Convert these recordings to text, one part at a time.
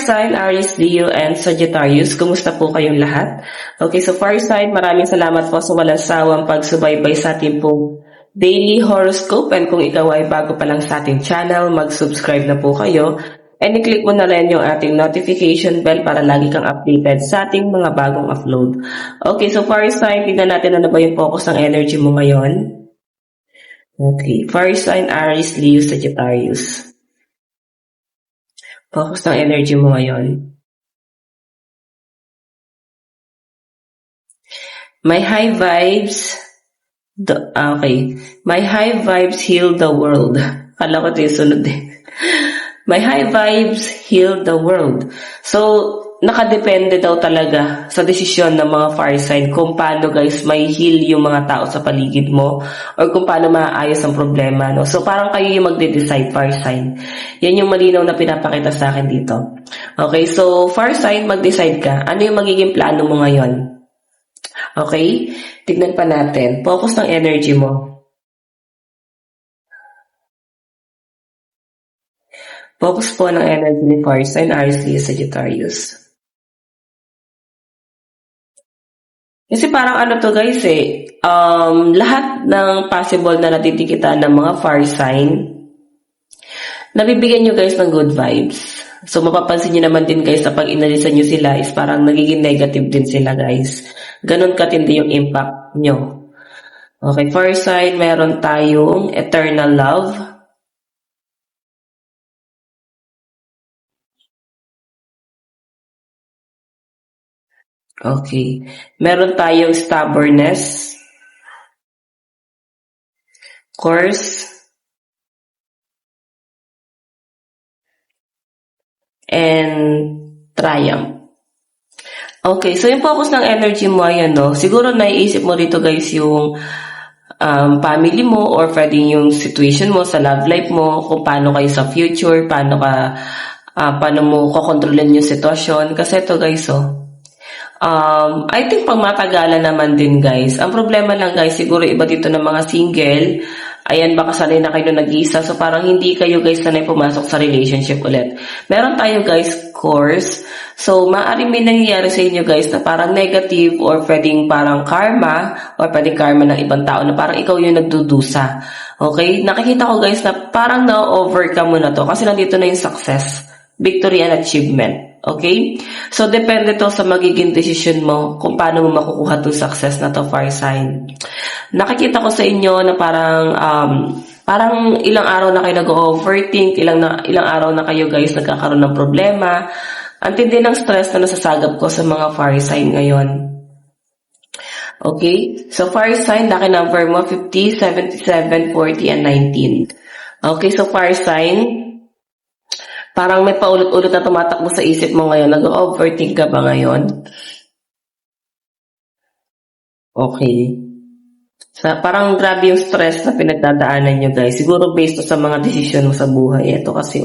sign, Aries, Leo, and Sagittarius, kumusta po kayong lahat? Okay, so fire sign, maraming salamat po sa walang sawang pagsubaybay sa ating pong daily horoscope. And kung ikaw ay bago pa lang sa ating channel, mag-subscribe na po kayo. And i-click mo na rin yung ating notification bell para lagi kang updated sa ating mga bagong upload. Okay, so fire sign, tignan natin ano ba yung focus ng energy mo ngayon. Okay, fire sign, Aries, Leo, Sagittarius. Focus ng energy mo ngayon. My high vibes, okay. My high vibes heal the world. Kala ko ito yung sunod eh. My high vibes heal the world. So, nakadepende daw talaga sa desisyon ng mga fire sign kung paano guys may heal yung mga tao sa paligid mo or kung paano maayos ang problema. No? So, parang kayo yung magde-decide, fire sign. Yan yung malinaw na pinapakita sa akin dito. Okay, so fire sign, mag-decide ka. Ano yung magiging plano mo ngayon? Okay, tignan pa natin. Focus ng energy mo. Focus po ng energy ni fire sign, Aries, Leo, Sagittarius. Kasi parang ano to guys lahat ng possible na natitikita ng mga fire sign, nabibigyan nyo guys ng good vibes. So mapapansin nyo naman din guys na pag inalisan nyo sila is parang nagiging negative din sila guys. Ganon katindi yung impact nyo. Okay, fire sign, meron tayong eternal love. Okay. Meron tayong stubbornness, curse, and triumph. Okay, so yung focus ng energy mo, ayan, no? Siguro naiisip mo dito guys yung family mo or pwedeng yung situation mo sa love life mo, kung paano kayo sa future, paano mo kokontrolin yung sitwasyon. Kasi ito guys, I think pag matagalan naman din guys. Ang problema lang guys, siguro iba dito ng mga single. Ayan, baka sanay na kayo nag-iisa. So parang hindi kayo guys sanay pumasok sa relationship ulit. Meron tayo guys course. So maaaring may nangyayari sa inyo guys na parang negative or pwedeng parang karma or pwedeng karma ng ibang tao na parang ikaw yung nagdudusa. Okay? Nakikita ko guys na parang na-overcome mo na to kasi nandito na yung success, victory and achievement. Okay? So, depende to sa magiging decision mo kung paano mo makukuha itong success na to, fire sign. Nakikita ko sa inyo na parang ilang araw na kayo nag-overthink, ilang araw na kayo guys nagkakaroon ng problema. Ang tindi ng stress na nasasagap ko sa mga fire sign ngayon. Okay? So, fire sign, laki number mo, 50, 77, 40, and 19. Okay, so fire sign, parang may paulit-ulit na tumatakbo sa isip mo ngayon. Nag-overthink ka ba ngayon? Okay. So, parang grabe yung stress na pinagdadaanan nyo guys. Siguro based sa mga desisyon mo sa buhay. Ito kasi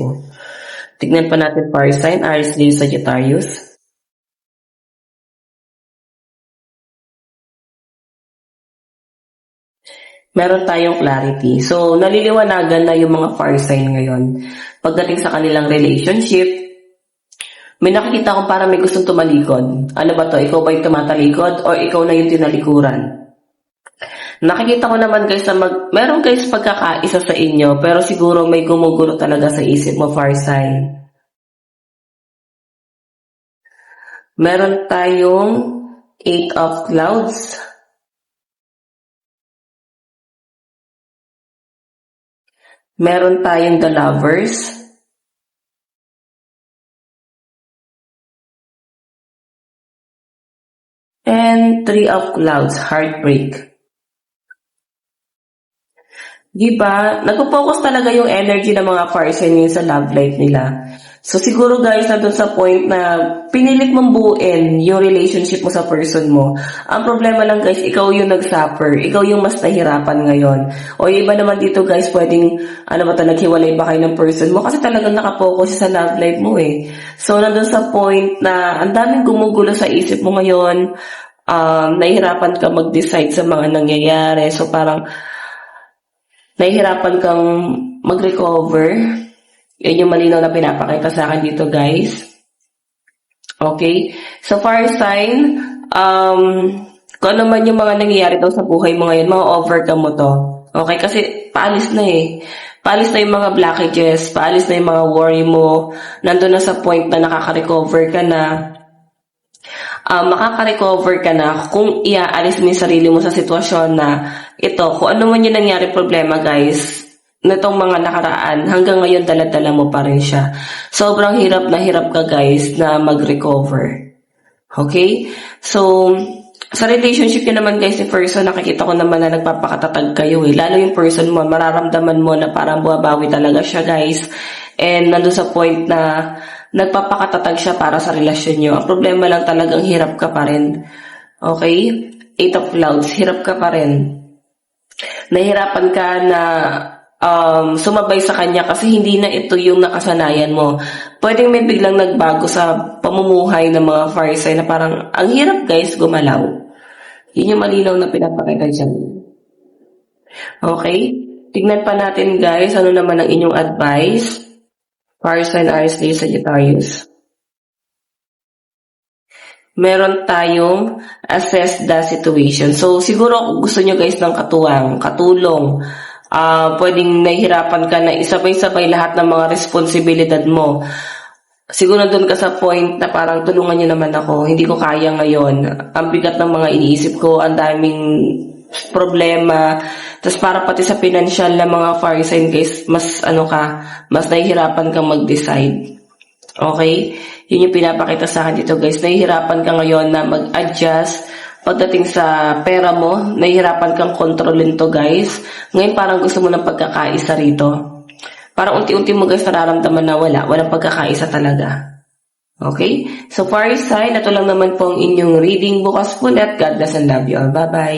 tignan pa natin fire sign, Aries, Leo, Sagittarius. Meron tayong clarity. So, naliliwanagan na yung mga fire sign ngayon. Pagdating sa kanilang relationship, may nakikita kong parang may gustong tumalikod. Ano ba to? Ikaw ba yung tumatalikod o ikaw na yung tinalikuran? Nakikita ko naman guys na meron guys pagkakaisa sa inyo pero siguro may gumugulo talaga sa isip mo, fire sign. Meron tayong 8 of clouds. Meron tayong the lovers. And 3 of clouds, heartbreak. Diba? Nagpo-focus talaga yung energy ng mga fire sign sa love life nila. So siguro guys, na dun sa point na pinilit mong buuin yung relationship mo sa person mo. Ang problema lang guys, ikaw yung nag-suffer. Ikaw yung mas nahirapan ngayon. O yung iba naman dito guys, pwedeng, naghiwalay ba kayo ng person mo? Kasi talagang nakapokus sa love life mo eh. So nandun sa point na ang daming gumugulo sa isip mo ngayon. Nahihirapan ka mag-decide sa mga nangyayari. So parang, nahihirapan kang mag-recover. Yan yung malinaw na pinapakita sa akin dito guys. Okay? So, fire sign, kung ano man yung mga nangyayari daw sa buhay mo ngayon, ma-overcome mo to. Okay? Kasi paalis na eh. Paalis na yung mga blockages, paalis na yung mga worry mo, nandun na sa point na nakaka-recover ka na. Makaka-recover ka na kung iaalis mo yung sarili mo sa sitwasyon na ito, kung ano man yung nangyari problema guys, nitong mga nakaraan, hanggang ngayon dala-dala mo pa rin siya. Sobrang hirap na hirap ka guys na mag-recover. Okay? So, sa relationship yun naman guys, yung person, nakikita ko naman na nagpapakatatag kayo eh. Lalo yung person mo, mararamdaman mo na parang buwabawi talaga siya guys. And nandun sa point na nagpapakatatag siya para sa relasyon nyo. Ang problema lang talagang hirap ka pa rin. Okay? 8 of Clouds, hirap ka pa rin. Nahirapan ka na sumabay sa kanya kasi hindi na ito yung nakasanayan mo. Pwedeng may biglang nagbago sa pamumuhay ng mga fire sign na parang ang hirap guys gumalaw. Yun yung malinaw na pinapakita dyan. Okay? Tignan pa natin guys, ano naman ang inyong advice. Fire sign, Aries, Leo, Sagittarius. Meron tayong assess the situation. So, siguro kung gusto nyo guys ng katulong, pwedeng nahihirapan ka na isabay-sabay lahat ng mga responsibilidad mo. Siguro doon ka sa point na parang tulungan nyo naman ako, hindi ko kaya ngayon. Ang bigat ng mga iniisip ko, ang daming problema. Tapos para pati sa financial na mga fire sign guys, mas nahihirapan kang mag-decide. Okay? Yun yung pinapakita sa akin dito guys. Nahihirapan ka ngayon na mag-adjust pagdating sa pera mo. Nahihirapan kang kontrolin to guys. Ngayon parang gusto mo ng pagkakaisa rito. Parang unti-unti mo guys nararamdaman na walang pagkakaisa talaga. Okay? So fire sign, ito lang naman po ang inyong reading bukas po. God bless and love you all. Bye-bye.